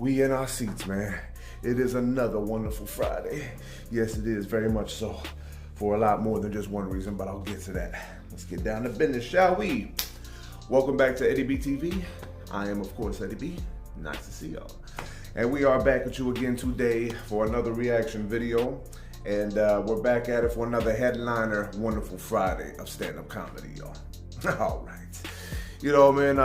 We in our seats, man. It is another wonderful Friday. Yes, it is, very much so. For a lot more than just one reason, but I'll get to that. Let's get down to business, shall we? Welcome back to Eddie B TV. I am, of course, Eddie B. Nice to see y'all. And we are back at you again today for another reaction video. And we're back at it for another headliner, wonderful Friday of stand-up comedy, y'all. All right. You know, man,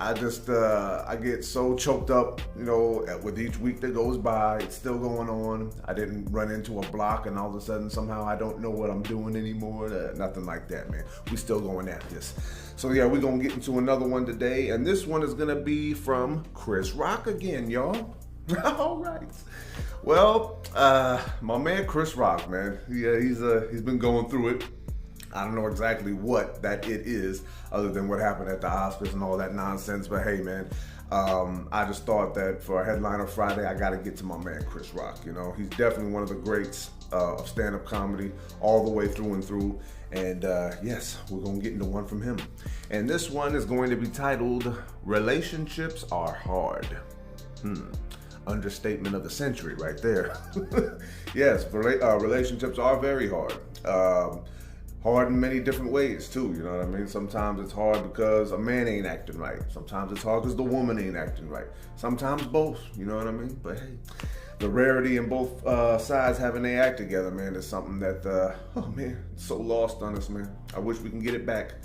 I get so choked up, you know, with each week that goes by. It's still going on. I didn't run into a block and all of a sudden somehow I don't know what I'm doing anymore. Nothing like that, man. We still going at this. So yeah, we're gonna get into another one today, and this one is gonna be from Chris Rock again, y'all. All right. Well, my man Chris Rock, man, yeah, he's been going through it. I don't know exactly what that it is, other than what happened at the Oscars and all that nonsense. But hey, man, I just thought that for a headliner Friday, I got to get to my man Chris Rock. You know, he's definitely one of the greats of stand-up comedy, all the way through and through. And yes, we're gonna get into one from him. And this one is going to be titled "Relationships Are Hard." Understatement of the century, right there. Yes, relationships are very hard. Hard in many different ways too, you know what I mean? Sometimes it's hard because a man ain't acting right. Sometimes it's hard because the woman ain't acting right. Sometimes both, you know what I mean? But hey, the rarity in both sides having they act together, man, is something that, oh man, it's so lost on us, man. I wish we can get it back.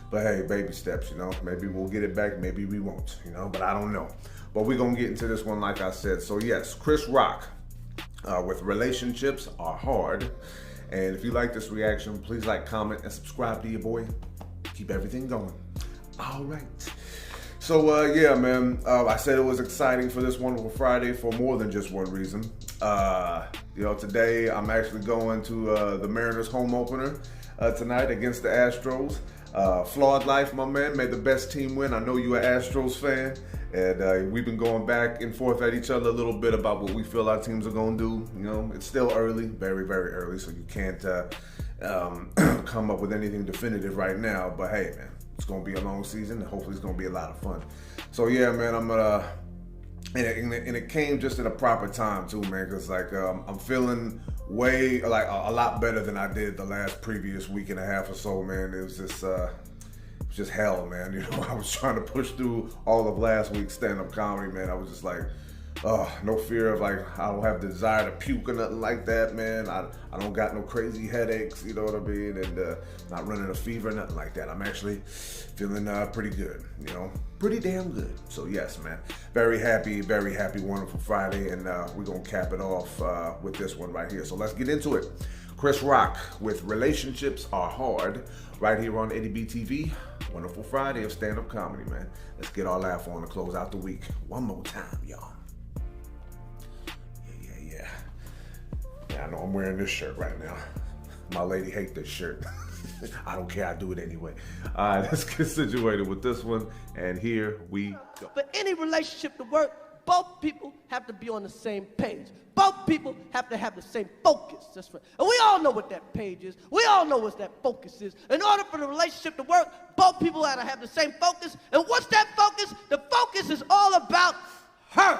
But hey, baby steps, you know? Maybe we'll get it back, maybe we won't, you know? But I don't know. But we're gonna get into this one like I said. So yes, Chris Rock with Relationships Are Hard. And if you like this reaction, please like, comment, and subscribe to your boy. Keep everything going. All right. So, yeah, man, I said it was exciting for this wonderful Friday for more than just one reason. You know, today I'm actually going to the Mariners home opener tonight against the Astros. Flawed life, my man. May the best team win. I know you're an Astros fan. And we've been going back and forth at each other a little bit about what we feel our teams are going to do. You know, it's still early, very, very early, so you can't come up with anything definitive right now. But hey, man, it's going to be a long season, and hopefully it's going to be a lot of fun. So yeah, man, I'm going to... And it came just at a proper time too, man, because like I'm feeling way, like a lot better than I did the previous week and a half or so, man. It was just hell, man. You know, I was trying to push through all of last week's stand-up comedy, man. I was just like, no fear of like, I don't have the desire to puke or nothing like that, man. I don't got no crazy headaches, you know what I mean? And not running a fever, nothing like that. I'm actually feeling pretty good, you know, pretty damn good. So yes, man, very happy, wonderful Friday. And we're gonna cap it off with this one right here. So let's get into it. Chris Rock with Relationships Are Hard, right here on Eddie B TV. Wonderful Friday of stand-up comedy, man. Let's get our laugh on to close out the week. One more time, y'all. Yeah. I know I'm wearing this shirt right now. My lady hates this shirt. I don't care, I do it anyway. All right, let's get situated with this one, and here we go. For any relationship to work, both people have to be on the same page. Both people have to have the same focus. That's right. And we all know what that page is. We all know what that focus is. In order for the relationship to work, both people have to have the same focus. And what's that focus? The focus is all about her.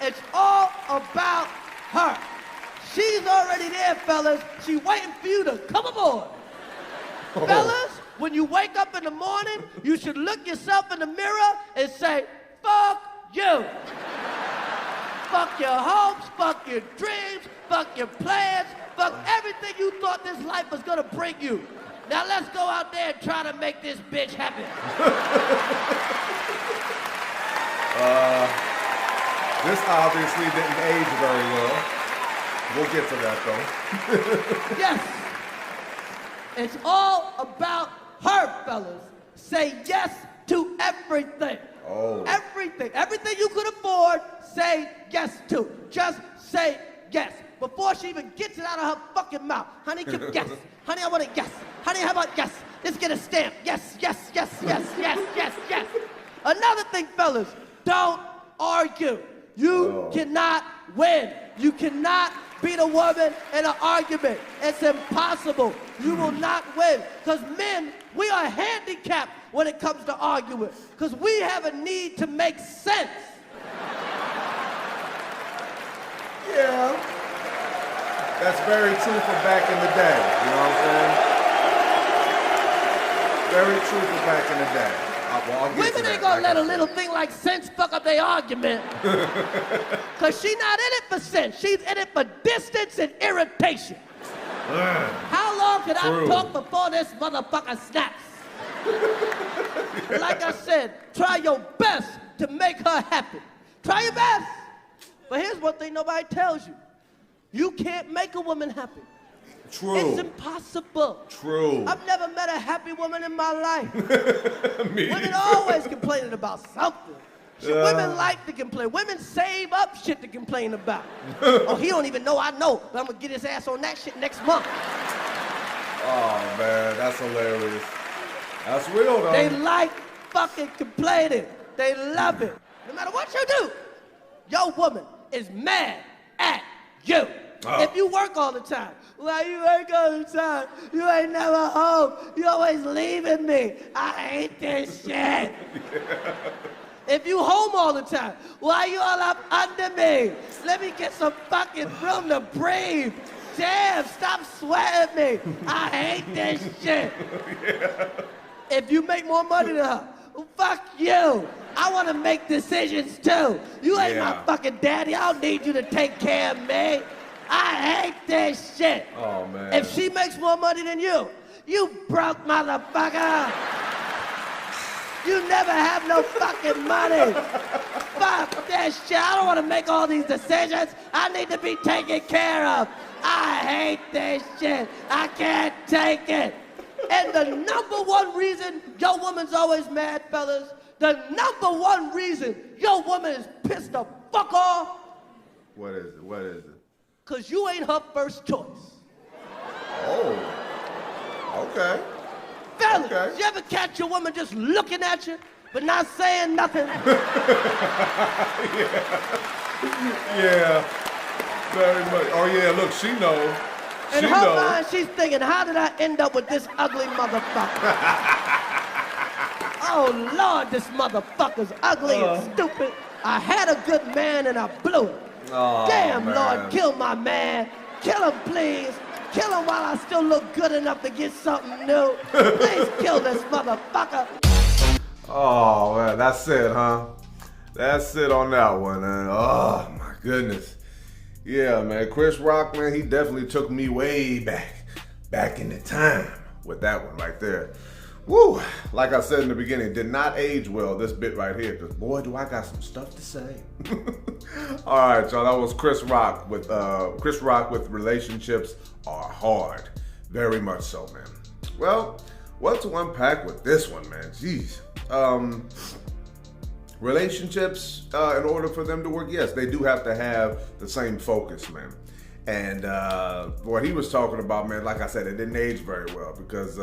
It's all about her. She's already there, fellas. She's waiting for you to come aboard. Oh. Fellas, when you wake up in the morning, you should look yourself in the mirror and say, fuck you. Fuck your hopes, fuck your dreams, fuck your plans, fuck everything you thought this life was gonna bring you. Now let's go out there and try to make this bitch happen. This obviously didn't age very well. We'll get to that though. Yes. It's all about her, fellas. Say yes to everything. Oh. Everything. Everything you could afford, say yes to. Just say yes. Before she even gets it out of her fucking mouth. Honey, yes. Honey, I want a yes. Honey, how about yes? Let's get a stamp. Yes. Another thing, fellas, don't argue. You cannot win. You cannot beat a woman in an argument. It's impossible. You will not win. Because men, we are handicapped when it comes to arguing. Because we have a need to make sense. That's very true for back in the day. You know what I'm saying? Very true for back in the day. Well, women ain't gonna let a little thing like sense fuck up their argument. Cause she not in it for sense. She's in it for distance and irritation. How long can I talk before this motherfucker snaps? Like I said, try your best to make her happy. Try your best. But here's one thing nobody tells you. You can't make a woman happy. True. It's impossible. True. I've never met a happy woman in my life. Women always complaining about something. Women like to complain. Women save up shit to complain about. Oh, he don't even know I know, but I'm gonna get his ass on that shit next month. Oh, man, that's hilarious. That's real, though. They like fucking complaining. They love it. No matter what you do, your woman is mad at you. If you work all the time, why you work all the time? You ain't never home. You always leaving me. I hate this shit. If you home all the time, why you all up under me? Let me get some fucking room to breathe. Damn, stop sweating me. I hate this shit. If you make more money than her, fuck you. I want to make decisions too. You ain't my fucking daddy. I don't need you to take care of me. I hate this shit. Oh, man. If she makes more money than you broke motherfucker. You never have no fucking money. Fuck this shit. I don't want to make all these decisions. I need to be taken care of. I hate this shit. I can't take it. And the number one reason your woman's always mad, fellas, the number one reason your woman is pissed the fuck off. What is it? What is it? Cause you ain't her first choice. Oh, okay. Fellas, Okay. you ever catch your woman just looking at you, but not saying nothing? Yeah, very much. Oh, yeah, look, she knows. In her mind, she's thinking, how did I end up with this ugly motherfucker? Oh, Lord, this motherfucker's ugly and stupid. I had a good man and I blew it. Oh, damn, man. Lord, kill my man. Kill him, please. Kill him while I still look good enough to get something new. Please kill this motherfucker. Oh, man, that's it, huh? That's it on that one, man. Oh, my goodness. Yeah, man, Chris Rock, man, he definitely took me way back in the time with that one right there. Woo! Like I said in the beginning, did not age well, this bit right here, because boy, do I got some stuff to say. All right, y'all, that was Chris Rock with relationships are hard. Very much so, man. Well, what to unpack with this one, man? Jeez. Relationships, in order for them to work, yes, they do have to have the same focus, man. And what he was talking about, man, like I said, it didn't age very well because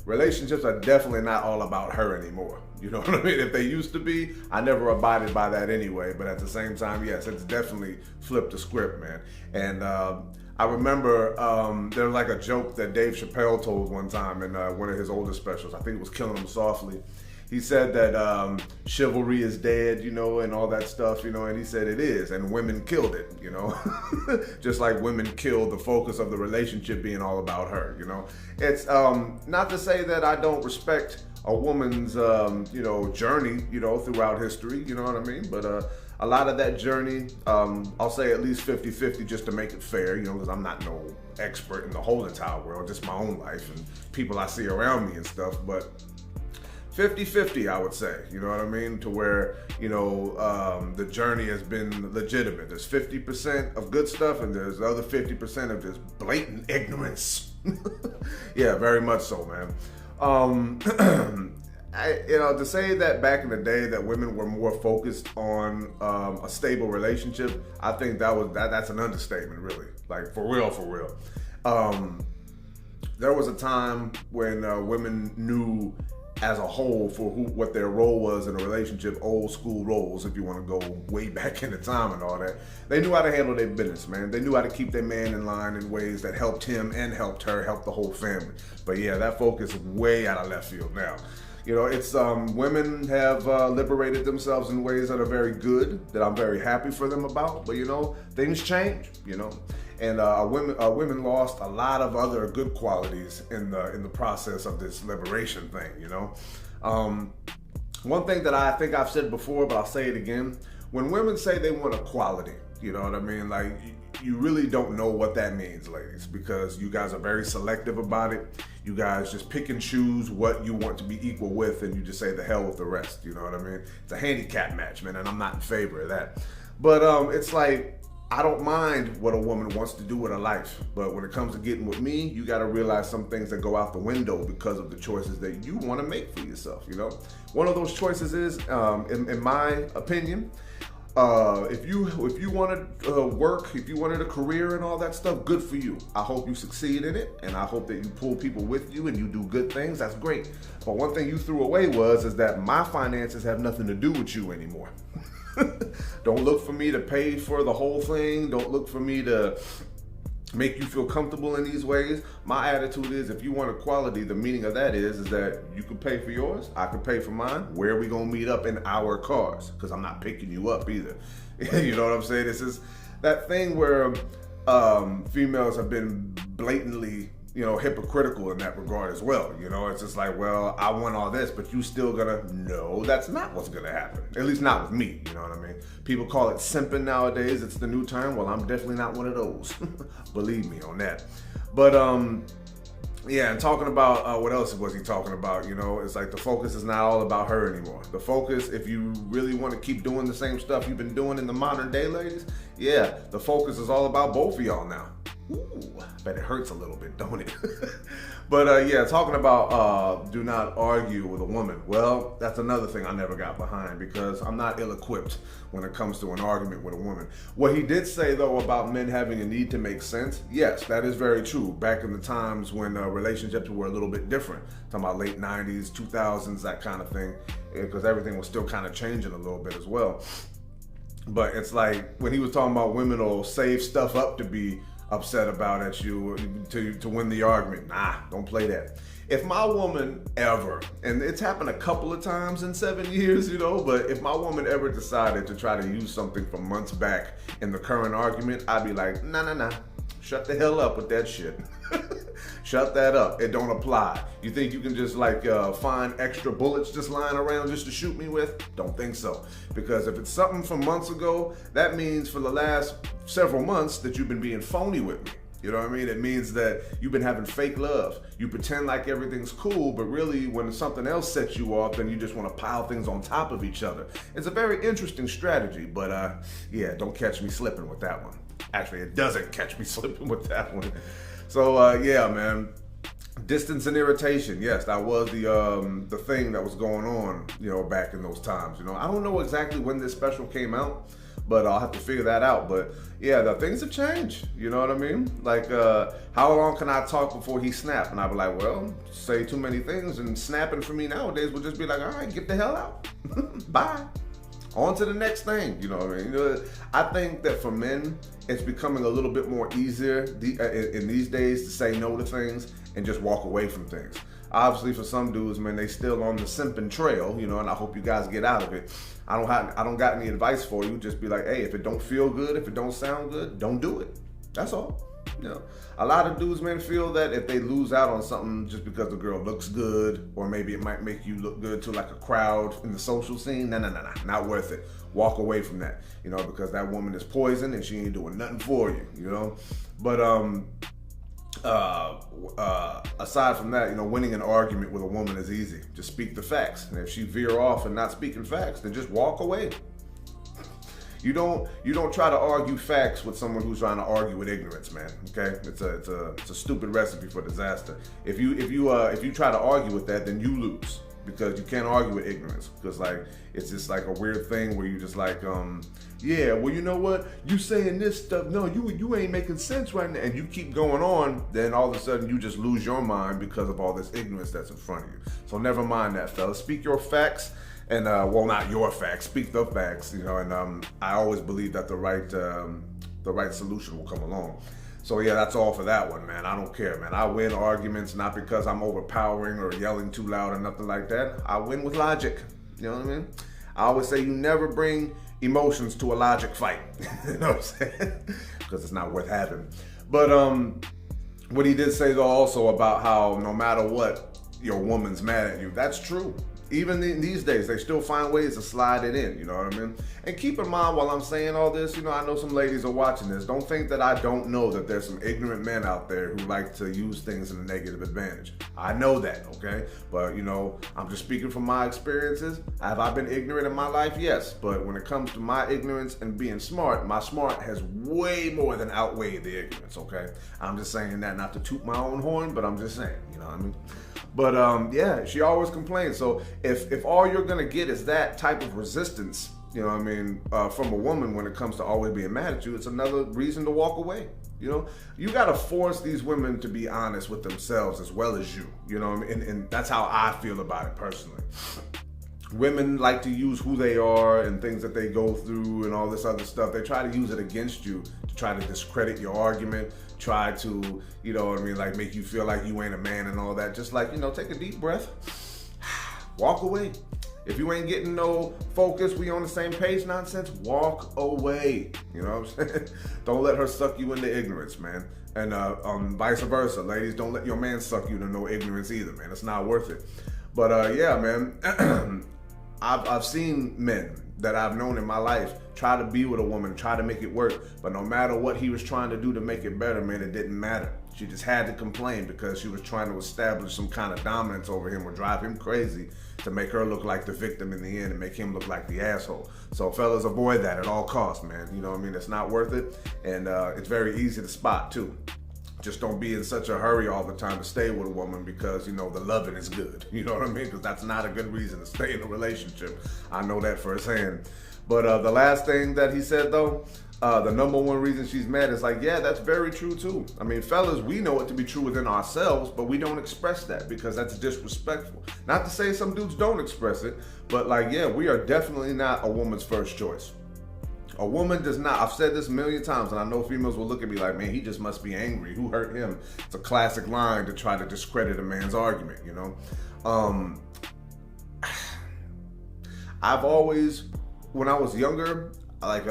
relationships are definitely not all about her anymore. You know what I mean? If they used to be, I never abided by that anyway. But at the same time, yes, it's definitely flipped the script, man. And I remember there was like a joke that Dave Chappelle told one time in one of his older specials. I think it was Killing Him Softly. He said that chivalry is dead, you know, and all that stuff, you know, and he said it is, and women killed it, you know, just like women killed the focus of the relationship being all about her, you know. It's not to say that I don't respect a woman's, you know, journey, you know, throughout history, you know what I mean, but a lot of that journey, I'll say at least 50-50 just to make it fair, you know, because I'm not no expert in the whole entire world, just my own life and people I see around me and stuff, but 50-50, I would say, you know what I mean? To where, you know, the journey has been legitimate. There's 50% of good stuff and there's the other 50% of just blatant ignorance. Yeah, very much so, man. You know, to say that back in the day that women were more focused on a stable relationship, I think that's an understatement, really. Like, for real, for real. There was a time when women knew as a whole for what their role was in a relationship, old school roles, if you want to go way back into time and all that. They knew how to handle their business, man. They knew how to keep their man in line in ways that helped him and helped her, helped the whole family. But yeah, that focus is way out of left field now. You know, it's women have liberated themselves in ways that are very good, that I'm very happy for them about. But you know, things change, you know. And women lost a lot of other good qualities in the process of this liberation thing, you know. One thing that I think I've said before, but I'll say it again: when women say they want equality, you know what I mean? Like, you really don't know what that means, ladies, because you guys are very selective about it. You guys just pick and choose what you want to be equal with, and you just say the hell with the rest, you know what I mean? It's a handicap match, man, and I'm not in favor of that. But it's like, I don't mind what a woman wants to do with her life, but when it comes to getting with me, you got to realize some things that go out the window because of the choices that you want to make for yourself, you know? One of those choices is, in my opinion, if you wanted to work, if you wanted a career and all that stuff, good for you. I hope you succeed in it, and I hope that you pull people with you and you do good things. That's great. But one thing you threw away is that my finances have nothing to do with you anymore. Don't look for me to pay for the whole thing. Don't look for me to make you feel comfortable in these ways. My attitude is, if you want equality, the meaning of that is that you can pay for yours, I can pay for mine. Where are we gonna meet up? In our cars, because I'm not picking you up either. You know what I'm saying? This is that thing where females have been blatantly, you know, hypocritical in that regard as well. You know, it's just like, well, I want all this, but you still gonna, no, that's not what's gonna happen. At least not with me, you know what I mean? People call it simping nowadays. It's the new term. Well, I'm definitely not one of those. Believe me on that. But yeah, and talking about, what else was he talking about? You know, it's like the focus is not all about her anymore. The focus, if you really want to keep doing the same stuff you've been doing in the modern day, ladies, yeah, the focus is all about both of y'all now. Ooh, I bet it hurts a little bit, don't it? But yeah, talking about do not argue with a woman. Well, that's another thing I never got behind, because I'm not ill-equipped when it comes to an argument with a woman. What he did say, though, about men having a need to make sense, yes, that is very true. Back in the times when relationships were a little bit different, talking about late 90s, 2000s, that kind of thing, because everything was still kind of changing a little bit as well. But it's like, when he was talking about women will save stuff up to be upset about at you to win the argument. Nah, don't play that. If my woman ever, and it's happened a couple of times in 7 years, you know, but if my woman ever decided to try to use something from months back in the current argument, I'd be like, nah, shut the hell up with that shit. Shut that up. It don't apply. You think you can just like find extra bullets just lying around just to shoot me with? Don't think so. Because if it's something from months ago, that means for the last several months that you've been being phony with me. You know what I mean? It means that you've been having fake love. You pretend like everything's cool, but really when something else sets you off, then you just want to pile things on top of each other. It's a very interesting strategy, but yeah, don't catch me slipping with that one. Actually, it doesn't catch me slipping with that one. So yeah, man, distance and irritation. Yes, that was the thing that was going on, you know, back in those times. You know, I don't know exactly when this special came out, but I'll have to figure that out. But yeah, the things have changed. You know what I mean? Like, how long can I talk before he snap? And I'll be like, well, say too many things, and snapping for me nowadays would just be like, all right, get the hell out. Bye. On to the next thing, you know what I mean? You know, I think that for men, it's becoming a little bit more easier in these days to say no to things and just walk away from things. Obviously, for some dudes, man, they still on the simping trail, you know, and I hope you guys get out of it. I don't got any advice for you. Just be like, hey, if it don't feel good, if it don't sound good, don't do it. That's all. You know, a lot of dudes, man, feel that if they lose out on something just because the girl looks good, or maybe it might make you look good to like a crowd in the social scene, no, not worth it. Walk away from that, you know, because that woman is poison and she ain't doing nothing for you, you know. But aside from that, you know, winning an argument with a woman is easy. Just speak the facts, and if she veer off and not speaking facts, then just walk away. You don't try to argue facts with someone who's trying to argue with ignorance, man. Okay, it's a stupid recipe for disaster. If you try to argue with that, then you lose, because you can't argue with ignorance. Because like it's just like a weird thing where you just like yeah, well, you know what, you saying this stuff, no, you ain't making sense right now, and you keep going on, then all of a sudden you just lose your mind because of all this ignorance that's in front of you. So never mind that, fellas. Speak your facts. And well, not your facts, speak the facts, you know. And I always believe that the right solution will come along. So yeah, that's all for that one, man. I don't care, man. I win arguments not because I'm overpowering or yelling too loud or nothing like that. I win with logic. You know what I mean? I always say you never bring emotions to a logic fight. You know what I'm saying? Because it's not worth having. But what he did say though also about how no matter what, your woman's mad at you. That's true. Even these days, they still find ways to slide it in, you know what I mean? And keep in mind while I'm saying all this, you know, I know some ladies are watching this. Don't think that I don't know that there's some ignorant men out there who like to use things in a negative advantage. I know that, okay? But, you know, I'm just speaking from my experiences. Have I been ignorant in my life? Yes. But when it comes to my ignorance and being smart, my smart has way more than outweighed the ignorance, okay? I'm just saying that not to toot my own horn, but I'm just saying, you know what I mean? But yeah, she always complains. So if all you're gonna get is that type of resistance, you know what I mean, from a woman when it comes to always being mad at you, it's another reason to walk away. You know, you gotta force these women to be honest with themselves as well as you. You know what I mean? And that's how I feel about it personally. Women like to use who they are and things that they go through and all this other stuff. They try to use it against you to try to discredit your argument, try to, you know what I mean, like make you feel like you ain't a man and all that. Just like, you know, take a deep breath, walk away. If you ain't getting no focus, we on the same page nonsense, walk away. You know what I'm saying? Don't let her suck you into ignorance, man. And vice versa, ladies, don't let your man suck you into no ignorance either, man. It's not worth it. But yeah, man, I've seen men that I've known in my life try to be with a woman, try to make it work, but no matter what he was trying to do to make it better, man, it didn't matter. She just had to complain because she was trying to establish some kind of dominance over him or drive him crazy to make her look like the victim in the end and make him look like the asshole. So fellas, avoid that at all costs, man. You know what I mean? It's not worth it, and it's very easy to spot too. Just don't be in such a hurry all the time to stay with a woman because, you know, the loving is good. You know what I mean? Because that's not a good reason to stay in a relationship. I know that firsthand. But the last thing that he said, though, the number one reason she's mad is like, yeah, that's very true, too. I mean, fellas, we know it to be true within ourselves, but we don't express that because that's disrespectful. Not to say some dudes don't express it, but like, yeah, we are definitely not a woman's first choice. A woman does not, I've said this a million times, and I know females will look at me like, man, he just must be angry. Who hurt him? It's a classic line to try to discredit a man's argument, you know? I've always, when I was younger, like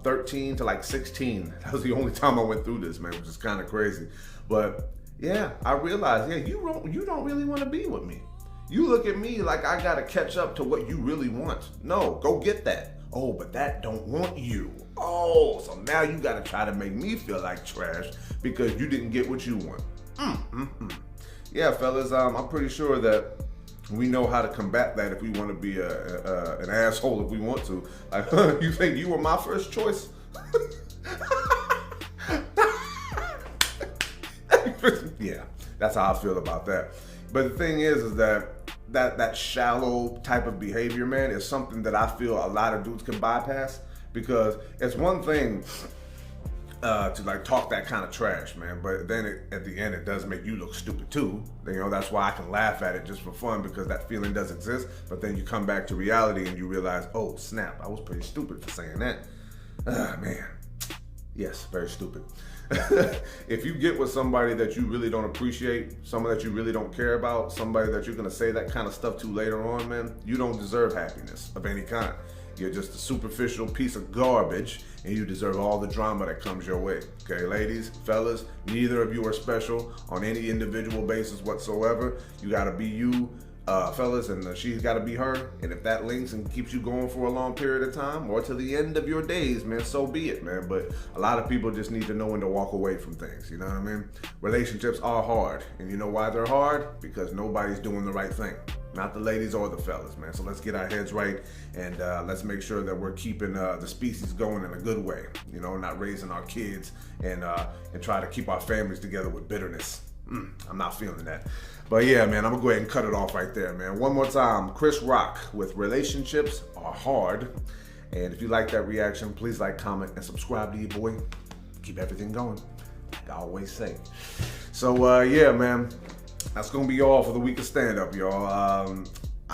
13 to like 16, that was the only time I went through this, man, which is kind of crazy. But yeah, I realized, yeah, you don't really want to be with me. You look at me like I got to catch up to what you really want. No, go get that. Oh, but that don't want you. Oh, so now you got to try to make me feel like trash because you didn't get what you want. Yeah, fellas, I'm pretty sure that we know how to combat that if we want to be an asshole if we want to. Like, you think you were my first choice? Yeah, that's how I feel about that. But the thing is that shallow type of behavior, man, is something that I feel a lot of dudes can bypass because it's one thing to like talk that kind of trash, man, but then at the end it does make you look stupid too. You know, that's why I can laugh at it just for fun because that feeling does exist, but then you come back to reality and you realize, oh snap, I was pretty stupid for saying that. Man, yes, very stupid. If you get with somebody that you really don't appreciate, someone that you really don't care about, somebody that you're gonna say that kind of stuff to later on, man, you don't deserve happiness of any kind. You're just a superficial piece of garbage and you deserve all the drama that comes your way. Okay, ladies, fellas, neither of you are special on any individual basis whatsoever. You gotta be you, fellas, and she's gotta be her. And if that links and keeps you going for a long period of time or to the end of your days, man, so be it, man. But a lot of people just need to know when to walk away from things, you know what I mean? Relationships are hard. And you know why they're hard? Because nobody's doing the right thing. Not the ladies or the fellas, man. So let's get our heads right and let's make sure that we're keeping the species going in a good way. You know, not raising our kids and try to keep our families together with bitterness. I'm not feeling that. But yeah, man, I'm gonna go ahead and cut it off right there, man. One more time, Chris Rock with Relationships Are Hard. And if you like that reaction, please like, comment, and subscribe to your boy. Keep everything going, like I always say. So yeah, man. That's gonna be all for the week of stand-up, y'all.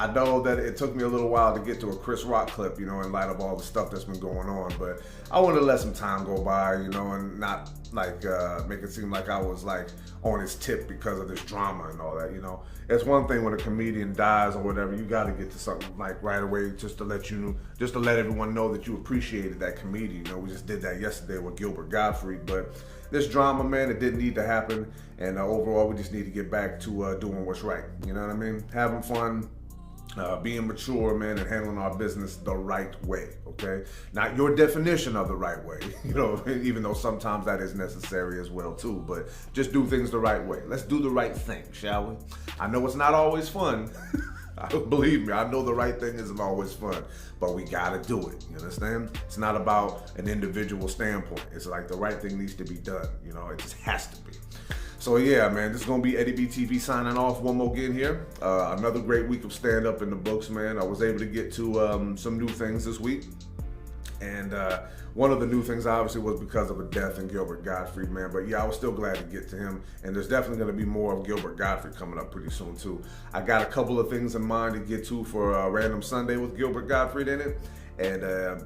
I know that it took me a little while to get to a Chris Rock clip, you know, in light of all the stuff that's been going on, but I wanted to let some time go by, you know, and not like make it seem like I was like on his tip because of this drama and all that, you know. It's one thing when a comedian dies or whatever, you got to get to something like right away just to let everyone know that you appreciated that comedian. You know, we just did that yesterday with Gilbert Gottfried, but this drama, man, it didn't need to happen, and overall we just need to get back to doing what's right. You know what I mean? Having fun, being mature, man, and handling our business the right way, okay? Not your definition of the right way, you know, even though sometimes that is necessary as well too, but just do things the right way. Let's do the right thing, shall we? I know it's not always fun. Believe me, I know the right thing isn't always fun, but we gotta do it, you understand? It's not about an individual standpoint. It's like the right thing needs to be done, you know, it just has to be. So yeah, man, this is gonna be Eddie B TV signing off one more again here. Another great week of stand-up in the books, man. I was able to get to some new things this week. And one of the new things obviously was because of a death in Gilbert Gottfried, man. But yeah, I was still glad to get to him. And there's definitely gonna be more of Gilbert Gottfried coming up pretty soon too. I got a couple of things in mind to get to for Random Sunday with Gilbert Gottfried in it. And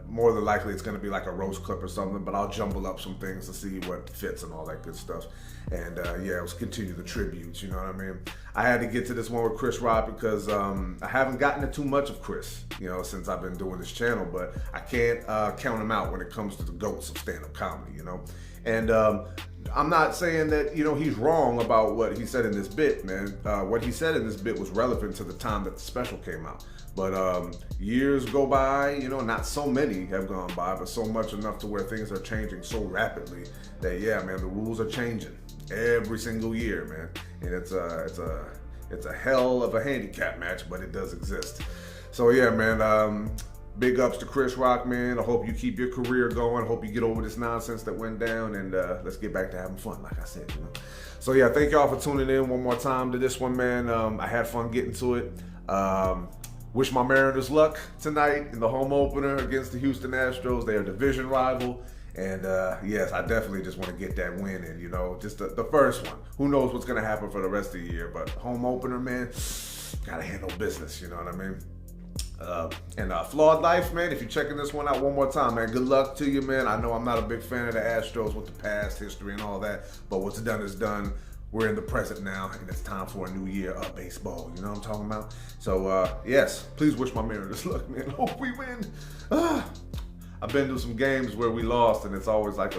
more than likely it's gonna be like a roast clip or something, but I'll jumble up some things to see what fits and all that good stuff. And yeah, let's continue the tributes, you know what I mean? I had to get to this one with Chris Rock because I haven't gotten to too much of Chris, you know, since I've been doing this channel, but I can't count him out when it comes to the GOATs of stand-up comedy, you know? And I'm not saying that, you know, he's wrong about what he said in this bit, man. What he said in this bit was relevant to the time that the special came out. But years go by, you know, not so many have gone by, but so much enough to where things are changing so rapidly that, yeah, man, the rules are changing every single year, man. And it's a hell of a handicap match, but it does exist. So yeah, man, big ups to Chris Rock, man. I hope you keep your career going. I hope you get over this nonsense that went down, and let's get back to having fun, like I said, you know. So yeah, thank y'all for tuning in one more time to this one, man. I had fun getting to it. Wish my Mariners luck tonight in the home opener against the Houston Astros. They are division rival. And yes, I definitely just want to get that win in, you know, just the first one. Who knows what's going to happen for the rest of the year, but home opener, man, got to handle business, you know what I mean? And Flawed Life, man, if you're checking this one out one more time, man, good luck to you, man. I know I'm not a big fan of the Astros with the past history and all that, but what's done is done. We're in the present now, and it's time for a new year of baseball. You know what I'm talking about? So, yes, please wish my Mariners luck, man. Hope we win. I've been to some games where we lost, and it's always like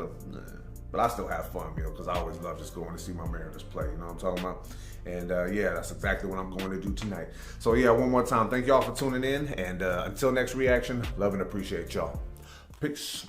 but I still have fun, you know, because I always love just going to see my Mariners play. You know what I'm talking about? And, yeah, that's exactly what I'm going to do tonight. So, yeah, one more time, thank y'all for tuning in, and until next reaction, love and appreciate y'all. Peace.